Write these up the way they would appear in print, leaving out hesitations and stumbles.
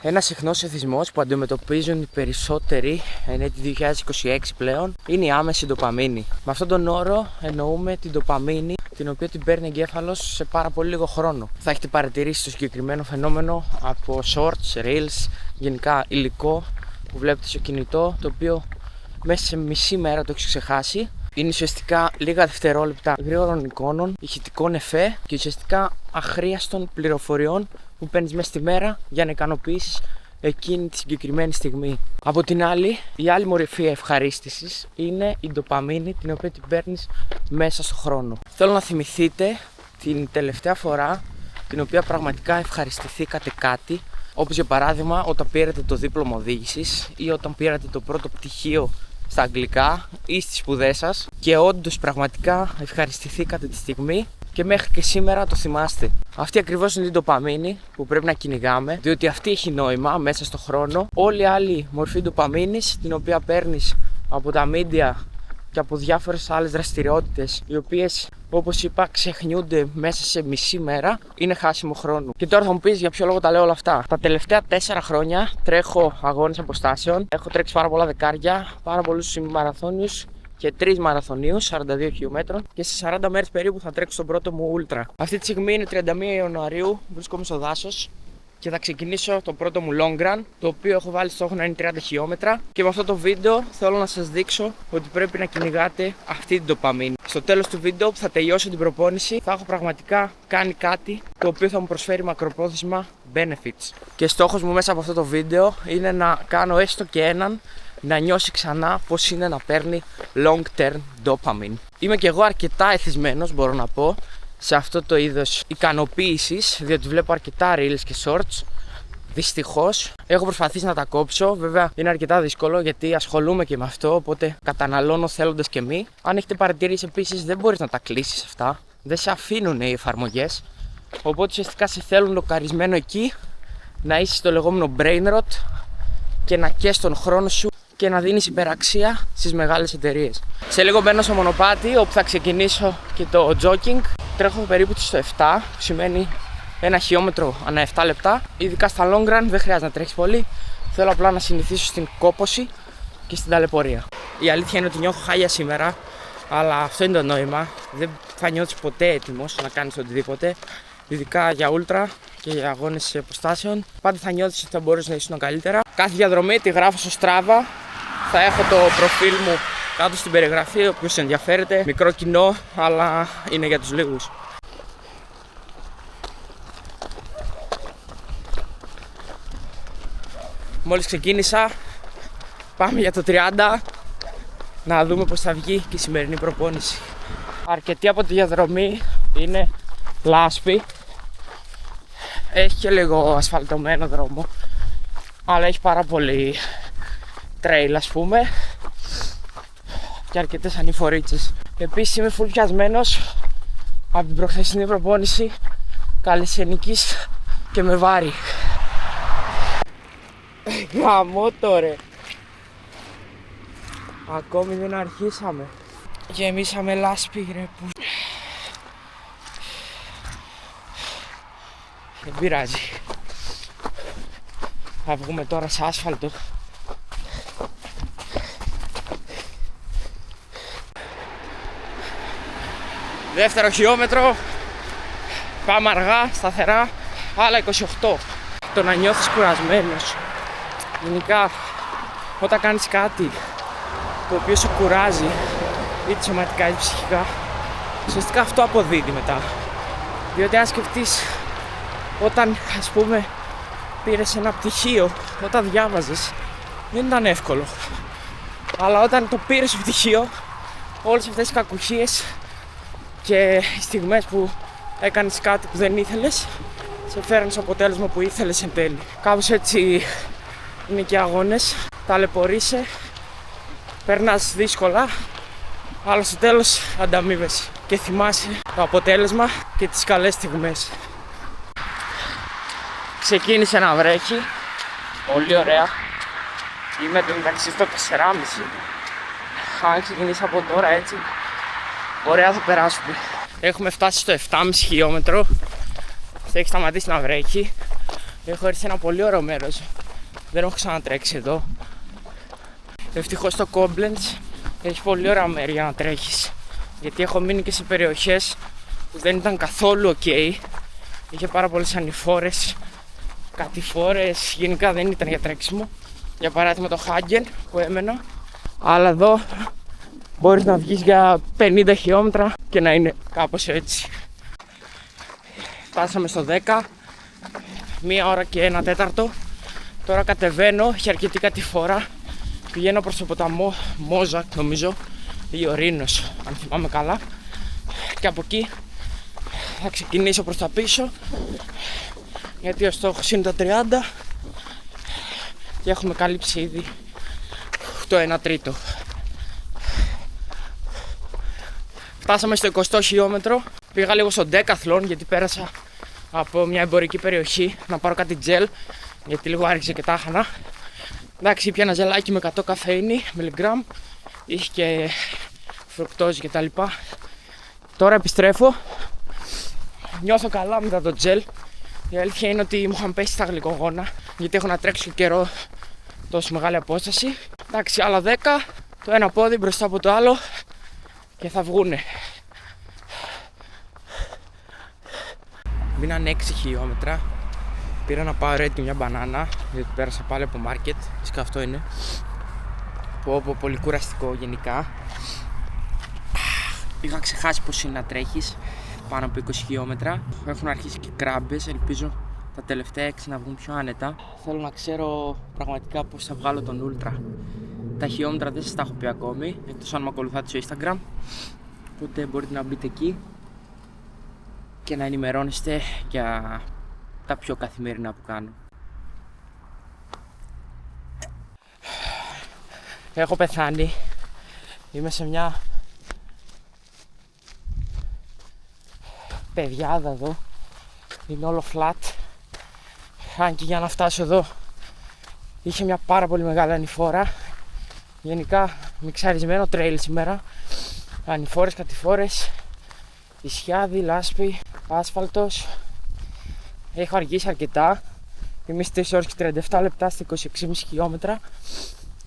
Ένας συχνός εθισμός που αντιμετωπίζουν οι περισσότεροι, είναι τη 2026 πλέον, είναι η άμεση ντοπαμίνη. Με αυτόν τον όρο εννοούμε την ντοπαμίνη, την οποία την παίρνει ο εγκέφαλος σε πάρα πολύ λίγο χρόνο. Θα έχετε παρατηρήσει το συγκεκριμένο φαινόμενο από shorts, reels, γενικά υλικό που βλέπετε στο κινητό, το οποίο μέσα σε μισή μέρα το έχεις ξεχάσει. Είναι ουσιαστικά λίγα δευτερόλεπτα γρήγορων εικόνων, ηχητικών εφέ και ουσιαστικά αχρίαστων πληροφοριών που παίρνεις μέσα στη μέρα για να ικανοποιήσεις εκείνη τη συγκεκριμένη στιγμή. Από την άλλη, η άλλη μορφή ευχαρίστησης είναι η ντοπαμίνη, την οποία την παίρνεις μέσα στο χρόνο. Θέλω να θυμηθείτε την τελευταία φορά την οποία πραγματικά ευχαριστηθήκατε κάτι, όπως για παράδειγμα όταν πήρατε το δίπλωμα οδήγησης ή όταν πήρατε το πρώτο πτυχίο στα αγγλικά ή στις σπουδές σας και όντως πραγματικά ευχαριστηθήκατε τη στιγμή και μέχρι και σήμερα το θυμάστε. Αυτή ακριβώς είναι η ντοπαμίνη που πρέπει να κυνηγάμε, διότι αυτή έχει νόημα μέσα στο χρόνο. Όλη άλλη μορφή ντοπαμίνης, την οποία παίρνεις από τα media και από διάφορες άλλες δραστηριότητες, οι οποίες, όπως είπα, ξεχνιούνται μέσα σε μισή μέρα, είναι χάσιμο χρόνο. Και τώρα θα μου πεις για ποιο λόγο τα λέω όλα αυτά. Τα τελευταία 4 χρόνια τρέχω αγώνες αποστάσεων. Έχω τρέξει πάρα πολλά δεκάρια, πάρα πολλούς μαραθώνιους και 3 μαραθωνίους 42 χιλιόμετρων και σε 40 μέρες περίπου θα τρέξω τον πρώτο μου ούλτρα. Αυτή τη στιγμή είναι 31 Ιανουαρίου, βρίσκομαι στο δάσος και θα ξεκινήσω το πρώτο μου long run, το οποίο έχω βάλει στόχο να είναι 30 χιλιόμετρα. Και με αυτό το βίντεο θέλω να σας δείξω ότι πρέπει να κυνηγάτε αυτή την ντοπαμίνη. Στο τέλος του βίντεο που θα τελειώσω την προπόνηση, θα έχω πραγματικά κάνει κάτι το οποίο θα μου προσφέρει μακροπρόθεσμα benefits. Και στόχος μου μέσα από αυτό το βίντεο είναι να κάνω έστω και έναν να νιώσει ξανά πως είναι να παίρνει long term dopamine. Είμαι και εγώ αρκετά εθισμένος, μπορώ να πω, σε αυτό το είδος ικανοποίησης, διότι βλέπω αρκετά reels και shorts. Δυστυχώς έχω προσπαθήσει να τα κόψω. Βέβαια είναι αρκετά δύσκολο γιατί ασχολούμαι και με αυτό, οπότε καταναλώνω θέλοντας και μη. Αν έχετε παρατηρήσει επίσης, δεν μπορείς να τα κλείσεις αυτά, δεν σε αφήνουν οι εφαρμογές. Οπότε ουσιαστικά σε θέλουν λοκαρισμένο εκεί, να είσαι στο λεγόμενο brain rot και να καίς τον χρόνο σου και να δίνεις υπεραξία στις μεγάλες εταιρείες. Σε λίγο μπαίνω στο μονοπάτι όπου θα ξεκινήσω και το jogging. Τρέχω περίπου στο 7, που σημαίνει 1 χιλιόμετρο ανά 7 λεπτά. Ειδικά στα long run δεν χρειάζεται να τρέχεις πολύ. Θέλω απλά να συνηθίσω στην κόπωση και στην ταλαιπωρία. Η αλήθεια είναι ότι νιώθω χάλια σήμερα, αλλά αυτό είναι το νόημα. Δεν θα νιώθεις ποτέ έτοιμος να κάνεις οτιδήποτε. Ειδικά για ούλτρα και για αγώνες αποστάσεων. Πάντα θα νιώθεις ότι θα μπορείς να ήσουν καλύτερα. Κάθε διαδρομή τη γράφω στο Strava. Θα έχω το προφίλ μου κάτω στην περιγραφή, όποιος ενδιαφέρεται. Μικρό κοινό, αλλά είναι για τους λίγους. Μόλις ξεκίνησα, πάμε για το 30, να δούμε πως θα βγει και η σημερινή προπόνηση. Αρκετή από τη διαδρομή είναι λάσπη. Έχει και λίγο ασφαλτωμένο δρόμο, αλλά έχει πάρα πολύ trail, ας πούμε, και αρκετές ανηφορίτσες. Επίσης είμαι full πιασμένος από την προχθεσινή προπόνηση καλλισιενικής και με βάρη. Γαμώ τώρα. Ακόμη δεν αρχίσαμε. Γεμίσαμε λάσπη, ρε που... Δεν πειράζει. Θα βγούμε τώρα σε άσφαλτο. Δεύτερο χιλιόμετρο. Πάμε αργά, σταθερά. Άλλα 28. Το να νιώθεις κουρασμένος, γενικά όταν κάνεις κάτι το οποίο σε κουράζει είτε σωματικά είτε ψυχικά, ουσιαστικά αυτό αποδίδει μετά. Διότι αν σκεφτείς, όταν ας πούμε πήρες ένα πτυχίο, όταν διάβαζες, δεν ήταν εύκολο. Αλλά όταν το πήρες το πτυχίο, όλες αυτές οι κακουχίες και οι στιγμές που έκανες κάτι που δεν ήθελες, σε φέρνει στο αποτέλεσμα που ήθελες εν τέλει. Κάπως έτσι είναι και οι αγώνες. Ταλαιπωρείσαι, περνάς δύσκολα, αλλά στο τέλος ανταμείβεσαι και θυμάσαι το αποτέλεσμα και τις καλές στιγμές. Ξεκίνησε να βρέχει, πολύ ωραία. Είμαι το μεταξύ στο 4,5. Αν ξεκινήσει από τώρα έτσι, ωραία θα περάσουμε. Έχουμε φτάσει στο 7,5 χιλιόμετρο. Έχει σταματήσει να βρέχει. Έχω έρθει σε ένα πολύ ωραίο μέρος. Δεν έχω ξανατρέξει εδώ. Ευτυχώς το Koblenz έχει πολύ ωραία μέρη για να τρέχεις. Γιατί έχω μείνει και σε περιοχές που δεν ήταν καθόλου ok. Είχε πάρα πολλές ανηφόρες, κατηφόρες, γενικά δεν ήταν για τρέξιμο. Για παράδειγμα το Hagen που έμενα. Αλλά εδώ μπορείς να βγεις για 50 χιλιόμετρα και να είναι κάπως έτσι. Φτάσαμε στο 10, 1 ώρα και 1 τέταρτο. Τώρα κατεβαίνω, έχει αρκετή κατηφόρα. Πηγαίνω προς το ποταμό Μόζακ νομίζω, ή ο Ρήνος αν θυμάμαι καλά. Και από εκεί θα ξεκινήσω προς τα πίσω, γιατί ο στόχος είναι τα 30 και έχουμε καλύψει ήδη το 1 τρίτο. Φτάσαμε στο 20ο χιλιόμετρο. Πήγα λίγο στο Decathlon γιατί πέρασα από μια εμπορική περιοχή να πάρω κάτι τζελ, γιατί λίγο άρχισε και τα χάνα. Εντάξει, πια ένα ζελάκι με 100 καφέινη, μιλιγκράμμ, είχε και φρουκτόζη κτλ. Τώρα επιστρέφω. Νιώθω καλά μετά το τζελ. Η αλήθεια είναι ότι μου είχαν πέσει τα γλυκογόνα, γιατί έχω να τρέξω και καιρό τόσο μεγάλη απόσταση. Εντάξει, άλλα 10, το ένα πόδι μπροστά από το άλλο και θα βγούνε. Μείναν 6 χιλιόμετρα. Πήρα να πάρω έτοιμη μια μπανάνα, γιατί πέρασα πάλι από μάρκετ. Φυσικά αυτό είναι. Πολύ κουραστικό γενικά. Είχα ξεχάσει πως είναι να τρέχεις πάνω από 20 χιλιόμετρα. Έχουν αρχίσει και κράμπες, ελπίζω τα τελευταία 6 να βγουν πιο άνετα. Θέλω να ξέρω πραγματικά πως θα βγάλω τον Ούλτρα. Τα χιλιόμετρα δεν σας τα έχω πει ακόμη, εκτός αν με ακολουθάτε στο Instagram. Οπότε μπορείτε να μπείτε εκεί και να ενημερώνεστε για τα πιο καθημερινά που κάνω. Έχω πεθάνει. Είμαι σε μια παιδιάδα εδώ. Είναι όλο flat. Αν και για να φτάσω εδώ είχε μια πάρα πολύ μεγάλη ανηφόρα. Γενικά μιξαρισμένο trail σήμερα. Ανηφόρες, κατηφόρες, ισιάδι, λάσπη, άσφαλτος. Έχω αργήσει αρκετά. Είμαι στις 3 ώρες και 37 λεπτά στα 26,5 χιλιόμετρα.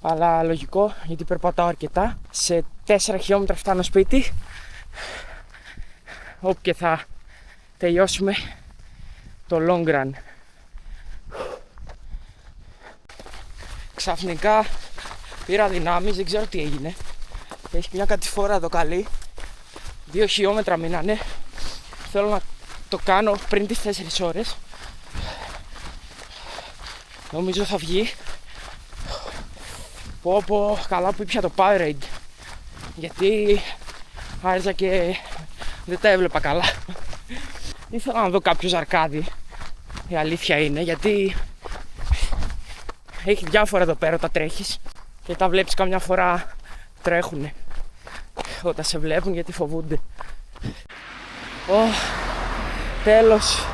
Αλλά λογικό, γιατί περπατάω αρκετά. Σε 4 χιλιόμετρα φτάνω σπίτι, όπου και θα τελειώσουμε το long run. Ξαφνικά πήρα δυνάμεις, δεν ξέρω τι έγινε. Έχει μια κατηφόρα εδώ καλή. 2 χιλιόμετρα μείνανε. Θέλω να το κάνω πριν τις 4 ώρες. Νομίζω θα βγει. Πω καλά που ήπια το Powerade, γιατί άρεσα και δεν τα έβλεπα καλά. Ήθελα να δω κάποιο ζαρκάδι, η αλήθεια είναι, γιατί έχει διάφορα εδώ πέρα όταν τρέχεις και τα βλέπεις καμιά φορά τρέχουνε όταν σε βλέπουν, γιατί φοβούνται. Τέλος,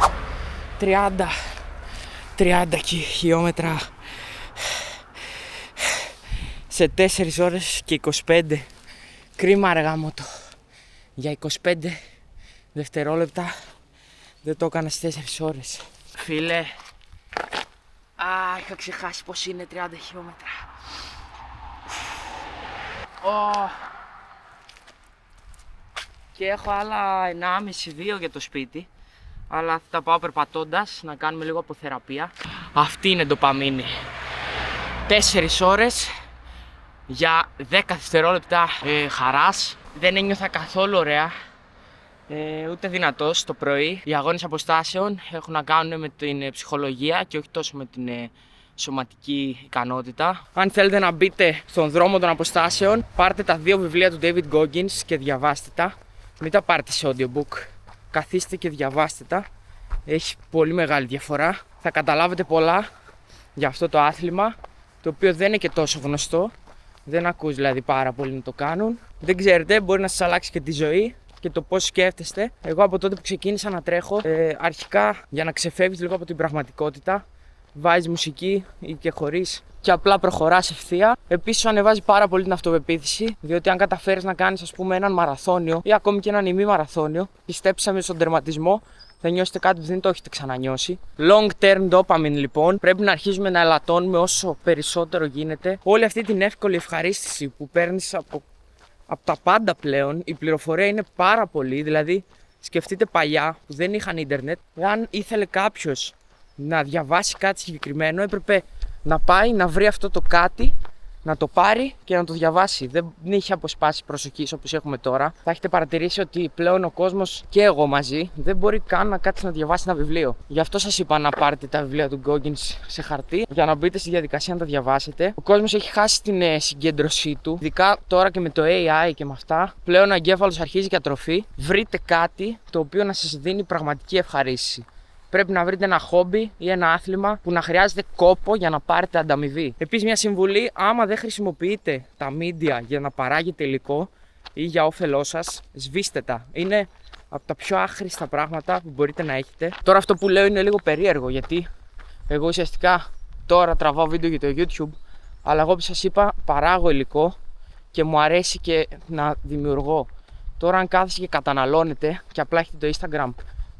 30 χιλιόμετρα σε 4 ώρες και 25. Κρίμα ρε γάμο το. Για 25 δευτερόλεπτα δεν το έκανα στις 4 ώρες. Φίλε, είχα ξεχάσει πως είναι 30 χιλιόμετρα. Και έχω άλλα 1,5-2 για το σπίτι, αλλά θα τα πάω περπατώντας, να κάνουμε λίγο αποθεραπεία. Αυτή είναι ντοπαμίνη. 4 ώρες για 10 δευτερόλεπτα χαράς. Δεν ένιωθα καθόλου ωραία, ούτε δυνατός το πρωί. Οι αγώνες αποστάσεων έχουν να κάνουν με την ψυχολογία και όχι τόσο με την σωματική ικανότητα. Αν θέλετε να μπείτε στον δρόμο των αποστάσεων, πάρτε τα 2 βιβλία του David Goggins και διαβάστε τα. Μην τα πάρετε σε audiobook. Καθίστε και διαβάστε τα. Έχει πολύ μεγάλη διαφορά. Θα καταλάβετε πολλά για αυτό το άθλημα, το οποίο δεν είναι και τόσο γνωστό. Δεν ακούς δηλαδή πάρα πολύ να το κάνουν. Δεν ξέρετε, μπορεί να σας αλλάξει και τη ζωή και το πώς σκέφτεστε. Εγώ από τότε που ξεκίνησα να τρέχω, αρχικά για να ξεφεύγεις λίγο από την πραγματικότητα, βάζεις μουσική ή και χωρίς και απλά προχωράς ευθεία. Επίσης, σου ανεβάζει πάρα πολύ την αυτοπεποίθηση, διότι αν καταφέρεις να κάνεις, ας πούμε, έναν μαραθώνιο ή ακόμη και έναν ημιμαραθώνιο, πιστέψαμε στον τερματισμό, θα νιώσετε κάτι που δεν το έχετε ξανανιώσει. Long term dopamine λοιπόν. Πρέπει να αρχίζουμε να ελαττώνουμε όσο περισσότερο γίνεται. Όλη αυτή την εύκολη ευχαρίστηση που παίρνεις από τα πάντα πλέον. Η πληροφορία είναι πάρα πολύ. Δηλαδή, σκεφτείτε παλιά που δεν είχαν ίντερνετ. Αν ήθελε κάποιος να διαβάσει κάτι συγκεκριμένο, έπρεπε να πάει να βρει αυτό το κάτι, να το πάρει και να το διαβάσει. Δεν είχε αποσπάσει προσοχής όπως έχουμε τώρα. Θα έχετε παρατηρήσει ότι πλέον ο κόσμος και εγώ μαζί δεν μπορεί καν να κάτσει να διαβάσει ένα βιβλίο. Γι' αυτό σας είπα να πάρετε τα βιβλία του Goggins σε χαρτί για να μπείτε στη διαδικασία να τα διαβάσετε. Ο κόσμος έχει χάσει την συγκέντρωσή του, ειδικά τώρα και με το AI και με αυτά. Πλέον ο εγκέφαλος αρχίζει και ατροφεί. Βρείτε κάτι το οποίο να σας δίνει πραγματική ευχαρίστηση. Πρέπει να βρείτε ένα χόμπι ή ένα άθλημα που να χρειάζεται κόπο για να πάρετε ανταμοιβή. Επίσης, μια συμβουλή: άμα δεν χρησιμοποιείτε τα media για να παράγετε υλικό ή για όφελό σας, σβήστε τα. Είναι από τα πιο άχρηστα πράγματα που μπορείτε να έχετε. Τώρα, αυτό που λέω είναι λίγο περίεργο, γιατί εγώ ουσιαστικά τώρα τραβάω βίντεο για το YouTube, αλλά εγώ που σας είπα, παράγω υλικό και μου αρέσει και να δημιουργώ. Τώρα, αν κάθεστε και καταναλώνετε και απλά έχετε το Instagram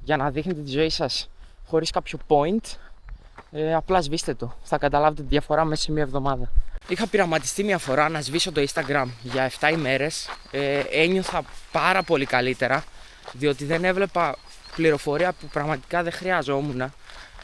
για να δείχνετε τη ζωή σας χωρίς κάποιο point, απλά σβήστε το. Θα καταλάβετε τη διαφορά μέσα σε μία εβδομάδα. Είχα πειραματιστεί μία φορά να σβήσω το Instagram για 7 ημέρες. Ένιωθα πάρα πολύ καλύτερα, διότι δεν έβλεπα πληροφορία που πραγματικά δεν χρειαζόμουν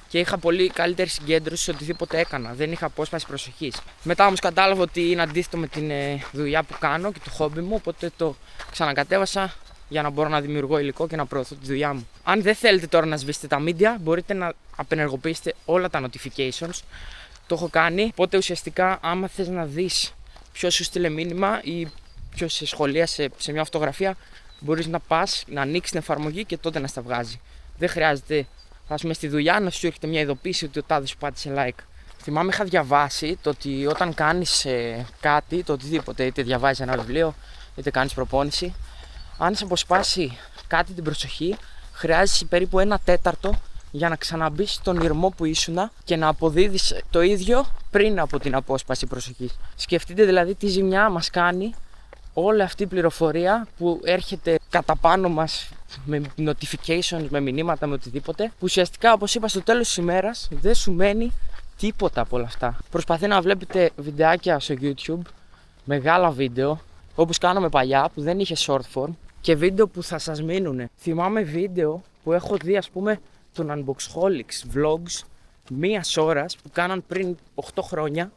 και είχα πολύ καλύτερη συγκέντρωση σε οτιδήποτε έκανα. Δεν είχα απόσπαση προσοχής. Μετά όμως κατάλαβα ότι είναι αντίθετο με την δουλειά που κάνω και το χόμπι μου, οπότε το ξανακατέβασα για να μπορώ να δημιουργώ υλικό και να προωθώ τη δουλειά μου. Αν δεν θέλετε τώρα να σβήσετε τα media, μπορείτε να απενεργοποιήσετε όλα τα notifications. Το έχω κάνει. Οπότε ουσιαστικά, άμα θες να δεις ποιος σου στείλε μήνυμα ή ποιος σε σχολίασε σε μια φωτογραφία, μπορείς να πας, να ανοίξεις την εφαρμογή και τότε να στα βγάζει. Δεν χρειάζεται, ας πούμε, στη δουλειά να σου έρχεται μια ειδοποίηση ότι ο τάδες σου πάτησε like. Θυμάμαι, είχα διαβάσει το ότι όταν κάνεις κάτι, το οτιδήποτε, είτε διαβάζεις ένα βιβλίο, είτε κάνεις προπόνηση, αν σε αποσπάσει κάτι την προσοχή, χρειάζεσαι περίπου 1/4 για να ξαναμπείς στον ηρμό που ήσουνα και να αποδίδεις το ίδιο πριν από την απόσπαση προσοχής. Σκεφτείτε δηλαδή τι ζημιά μας κάνει όλη αυτή η πληροφορία που έρχεται κατά πάνω μας με notifications, με μηνύματα, με οτιδήποτε, που ουσιαστικά, όπως είπα, στο τέλος της ημέρας δεν σου μένει τίποτα από όλα αυτά. Προσπαθείτε να βλέπετε βιντεάκια στο YouTube, μεγάλα βίντεο, όπως κάναμε παλιά που δεν είχε short form, και βίντεο που θα σας μείνουνε. Θυμάμαι βίντεο που έχω δει, ας πούμε, των Unboxholics vlogs μίας ώρας που κάναν πριν 8 χρόνια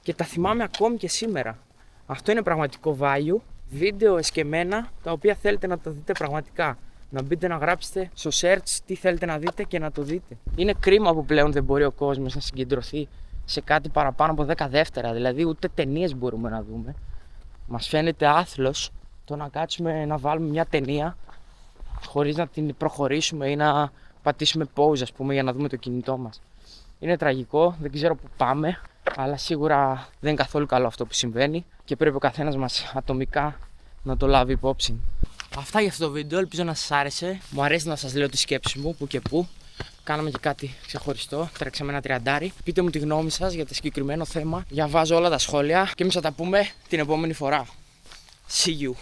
και τα θυμάμαι ακόμη και σήμερα. Αυτό είναι πραγματικό value. Βίντεο εσκεμμένα τα οποία θέλετε να τα δείτε πραγματικά. Να μπείτε να γράψετε στο search τι θέλετε να δείτε και να το δείτε. Είναι κρίμα που πλέον δεν μπορεί ο κόσμος να συγκεντρωθεί σε κάτι παραπάνω από 10 δεύτερα. Δηλαδή, ούτε ταινίες μπορούμε να δούμε. Μας φαίνεται άθλος το να κάτσουμε να βάλουμε μια ταινία χωρίς να την προχωρήσουμε ή να πατήσουμε pause, ας πούμε, για να δούμε το κινητό μας. Είναι τραγικό, δεν ξέρω πού πάμε, αλλά σίγουρα δεν είναι καθόλου καλό αυτό που συμβαίνει και πρέπει ο καθένας μας ατομικά να το λάβει υπόψη. Αυτά για αυτό το βίντεο, ελπίζω να σας άρεσε. Μου αρέσει να σας λέω τη σκέψη μου που και που. Κάναμε και κάτι ξεχωριστό, τρέξαμε ένα 30. Πείτε μου τη γνώμη σας για το συγκεκριμένο θέμα. Διαβάζω όλα τα σχόλια και εμείς θα τα πούμε την επόμενη φορά. See you.